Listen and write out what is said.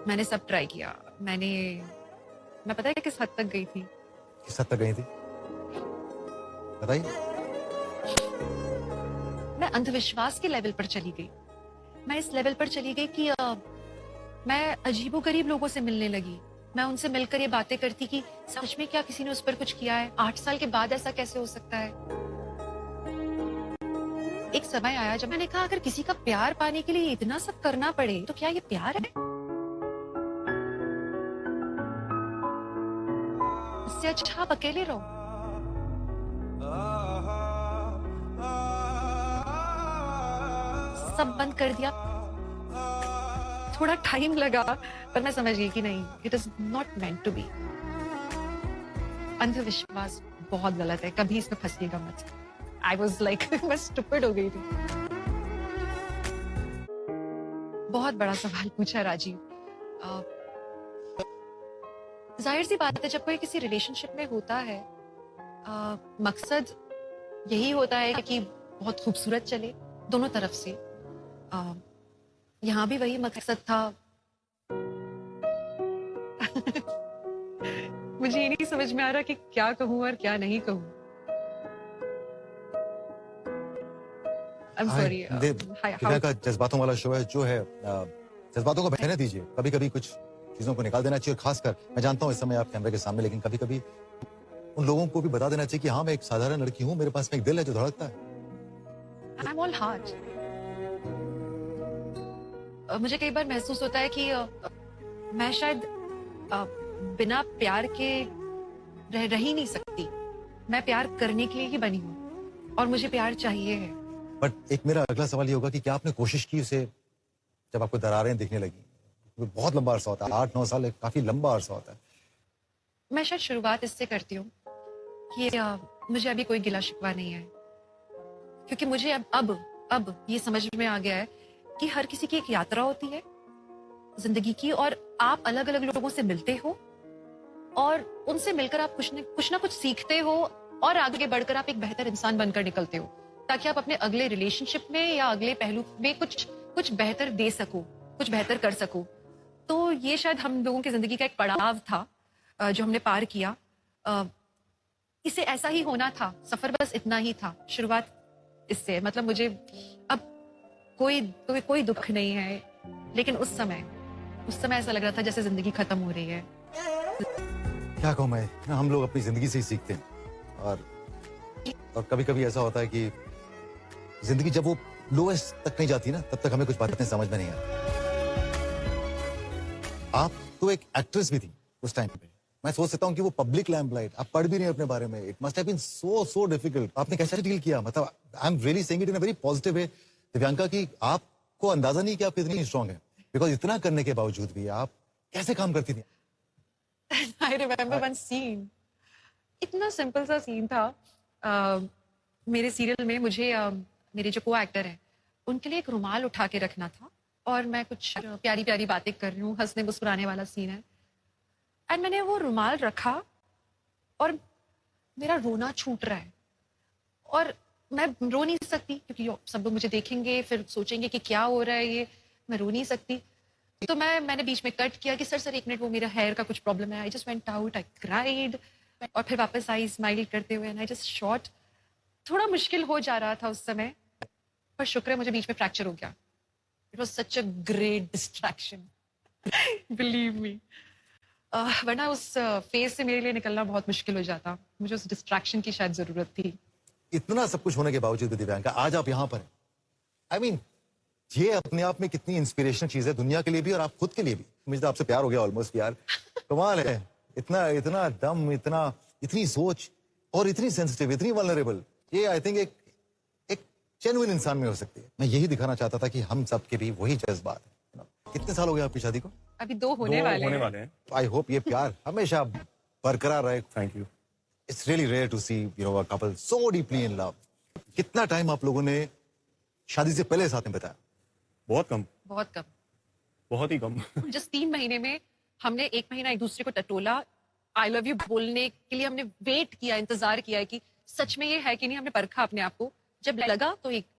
मैंने सब ट्राई किया। मैं पता है किस हद तक गई थी? किस हद तक गई थी बताइए। मैं अंधविश्वास के लेवल पर चली गई। मैं इस लेवल पर चली गई कि मैं अजीबोगरीब लोगों से मिलने लगी। मैं उनसे मिलकर ये बातें करती कि सच में क्या किसी ने उस पर कुछ किया है? 8 साल के बाद ऐसा कैसे हो सकता है? एक समय आया जब मैंने कहा अगर किसी का प्यार पाने के लिए इतना सब करना पड़े तो क्या ये प्यार है? इससे अच्छा आप अकेले रहो। सब बंद कर दिया। थोड़ा टाइम लगा पर मैं समझ गई कि नहीं, it is not meant to be. अंधविश्वास बहुत गलत है, कभी इसमें फंसिएगा मत। आई वॉज लाइक मैं स्टूपिड हो गई थी। बहुत बड़ा सवाल पूछा राजीव। जाहिर सी बात है जब कोई किसी रिलेशनशिप में होता है, मकसद यही होता है कि बहुत खूबसूरत चले दोनों तरफ से। यहाँ भी वही मकसद था। मुझे ये नहीं समझ में आ रहा कि क्या कहूँ और क्या नहीं कहूँ। का जज्बातों वाला शो है जो है, जज्बातों को बहने दीजिए। कभी कभी कुछ चीजों को निकाल देना चाहिए, और खासकर मैं जानता हूँ इस समय आप कैमरे के सामने, लेकिन कभी कभी उन लोगों को भी बता देना चाहिए कि हाँ मैं एक साधारण लड़की हूँ, मेरे पास में एक दिल है जो धड़कता है। I'm all heart. मुझे कई बार महसूस होता है कि मैं शायद बिना प्यार के रह ही नहीं सकती। मैं प्यार करने के लिए ही बनी हूँ और मुझे प्यार चाहिए है। बट एक मेरा अगला सवाल ये होगा कि क्या आपने कोशिश की उसे, जब आपको दरारें दिखने लगी? बहुत लंबा अरसा होता है, 8-9 साल एक काफी लंबा अरसा होता है। मैं शायद शुरुआत इससे करती हूँ कि मुझे अभी कोई गिला शिकवा नहीं है, क्योंकि मुझे अब ये समझ में आ गया है कि हर किसी की एक यात्रा होती है जिंदगी की, और आप अलग अलग लोगों से मिलते हो और उनसे मिलकर आप कुछ ना कुछ सीखते हो और आगे बढ़कर आप एक बेहतर इंसान बनकर निकलते हो, ताकि आप अपने अगले रिलेशनशिप में या अगले पहलू में कुछ बेहतर दे सको, कुछ बेहतर कर सको। तो ये शायद हम लोगों की जिंदगी का एक पड़ाव था जो हमने पार किया। इसे ऐसा ही होना था, सफर बस इतना ही था। शुरुआत इससे, मतलब मुझे अब कोई दुख नहीं है, लेकिन उस समय ऐसा लग रहा था जैसे जिंदगी खत्म हो रही है। क्या कहूँ मैं, हम लोग अपनी जिंदगी से ही सीखते हैं, और कभी कभी ऐसा होता है कि जिंदगी जब वो लोएस्ट तक नहीं जाती ना, तब तक हमें कुछ बातें समझ में नहीं आती। आप तो एक एक्ट्रेस भी थी उस टाइम पे। मैं सोच सकता हूँ कि वो पब्लिक लैम्पलाइट, आप पढ़ भी नहीं अपने बारे में, it must have been so difficult. आपने कैसे डील किया? मतलब I am really saying it in a very positive way Divyanka, कि आपको अंदाजा नहीं कि आप कितनी स्ट्रांग है, बिकॉज इतना करने के बावजूद भी आप कैसे काम करती थी? आई रिमेम्बर वन सीन, इतना सिंपल सा सीन था। मेरे सीरियल में मुझे मेरे जो को एक्टर हैं उनके लिए एक रुमाल उठा के रखना था, और मैं कुछ प्यारी प्यारी बातें कर रही हूँ, हंसने मुस्कुराने वाला सीन है, एंड मैंने वो रुमाल रखा और मेरा रोना छूट रहा है, और मैं रो नहीं सकती क्योंकि सब लोग मुझे देखेंगे, फिर सोचेंगे कि क्या हो रहा है ये, मैं रो नहीं सकती। तो मैंने बीच में कट किया कि सर 1 मिनट, वो मेरा हेयर का कुछ प्रॉब्लम है। I just went out, I cried, और फिर वापस आई स्माइल करते हुए, एंड आई जस्ट शॉट। थोड़ा मुश्किल हो जा रहा था उस समय, पर शुक्र है मुझे बीच में फ्रैक्चर हो गया। It was such a great distraction, believe me. वरना उस फेज से मेरे लिए निकलना बहुत मुश्किल हो जाता। मुझे उस डिस्ट्रैक्शन की शायद जरूरत थी। इतना सब कुछ होने के बावजूद भी दिव्यांका आज आप यहाँ पर, आई मीन ये अपने आप में कितनी इंस्पिरेशनल चीज है, दुनिया के लिए भी और आप खुद के लिए भी। मुझे तो आपसे प्यार हो गया ऑलमोस्ट यार, कमाल है। इतना दम, इतनी सोच, और इतनी सेंसिटिव, इतनी वल्नरेबल। ये आई थिंक एक जेन्युइन इंसान में हो सकती है। मैं यही दिखाना चाहता था कि हम सब के भी वही जज्बात है। कितने साल हो गए आपकी शादी को? अभी 2 होने वाले हैं। आई होप ये प्यार हमेशा बरकरार रहे। Thank you. It's really rare to see a couple so deeply in love. कितना टाइम आप लोगों ने शादी से पहले साथ में बताया? बहुत कम। बहुत ही कम। जस्ट 3 महीने में हमने 1 महीना एक दूसरे को टटोला, आई लव यू बोलने के लिए हमने वेट किया, इंतजार किया है कि सच में ये है कि नहीं। हमने परखा अपने आप को, जब लगा तो एक